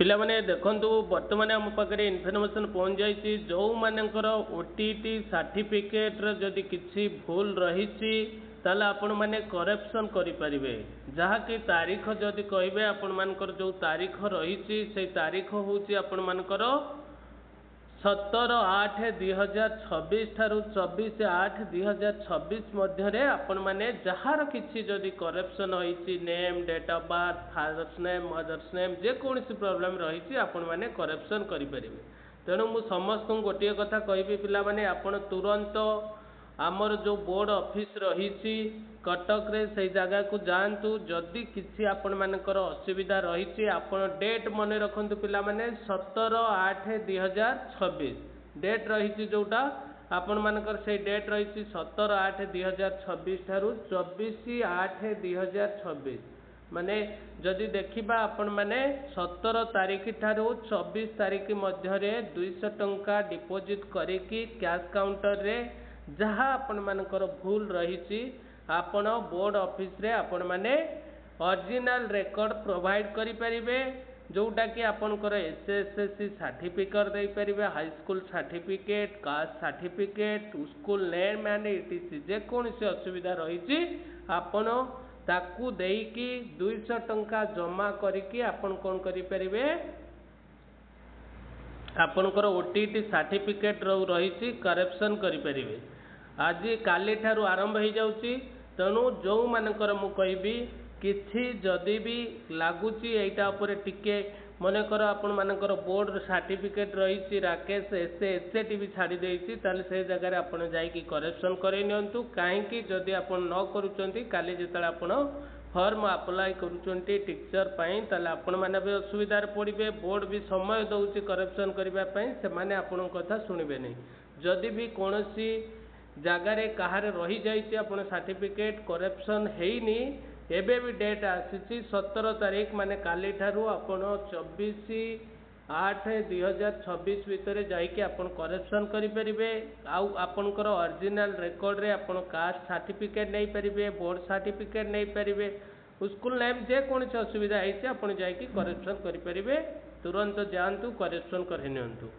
पिला माने देखंतु वर्तमान आम पाखे इनफर्मेशन पहुँच जाइए जो मानकर ओटीटी सर्टिफिकेट जदि किसी भूल रही ताला आपण माने करेक्शन करें जहाँकि तारीख जदि कहे आपण मानकर जो तारीख रही से तारीख हूँ आपण मानकर 17/8/2026 ठारू 24/8/2026 मध्य आपण माने जहार किसी जदि करेक्शन होती name date of birth father's name mother's name जेकोसी प्रॉब्लम रही आपण माने करेक्शन करें। तेणु मु समस्त गोटे कथा कहि पिला माने आपण तुरंत आमर जो बोर्ड ऑफिस रही कटक रे से जगह को जातु जदि किसी आपण मानकर असुविधा रही आपण डेट मन रखु पिला माने 17/8/2026 डेट रही जोटा आपण मानकर से डेट रही 17/8/2026 ठारू 24/8/2026 माने जदि देखिबा आपण माने 17 तारीख ठारू 24 तारीख मध्य 200 टंका डिपोजिट करिकी कैश काउंटर रे जहाँ आपण मानकर भूल रही आपण बोर्ड ऑफिस रे आपण माने ओरिजिनल रेकॉर्ड प्रोवाइड करि परिबे जोटा कि आपनकर एसएससी सर्टिफिकेट दे परिबे high school certificate caste certificate school name and ETC जे कोनसी असुविधा रही आपण ताकू देकी 200 टंका जमा करिकी आपण कोन करि परिबे आपनकर ओटीटी सर्टिफिकेट रही करेक्शन करें। आज काली ठारू आरंभ हो जाऊँगी तेणु जो मानकर मु कहबी किसी जदि भी लगुच यहाँ टिके मनकर आपण मानकर बोर्ड सर्टिफिकेट रही राकेश एस टी भी छाड़ी ताले से जगह आपड़ जाकि करेक्शन करे नियंतु कहीं जदि आप न करूँ काली जिते आप फॉर्म अप्लाई करुँच टीचर ताले आपण मैंने भी असुविधार पड़े बोर्ड भी समय दौर करेक्शन करने से मैंने आपण कथा शुणवे नहीं जदि भी कौन सी जगार कहार रही जाइए आप सर्टिफिकेट करेक्शन हैनी एबे भी डेट आसी 17 तारीख माने काली ठारू आपण 24/8/2026 भितर जाइए आप करेक्शन करें आपणकर ओरिजिनल रेकॉर्ड रे आपण कास्ट सर्टिफिकेट नहीं पारे बोर्ड सर्टिफिकेट नहीं पारे स्कूल नेम जेकोसी असुविधा है आप जाकि करेक्शन करें तुरंत जातु करेक्शन कर।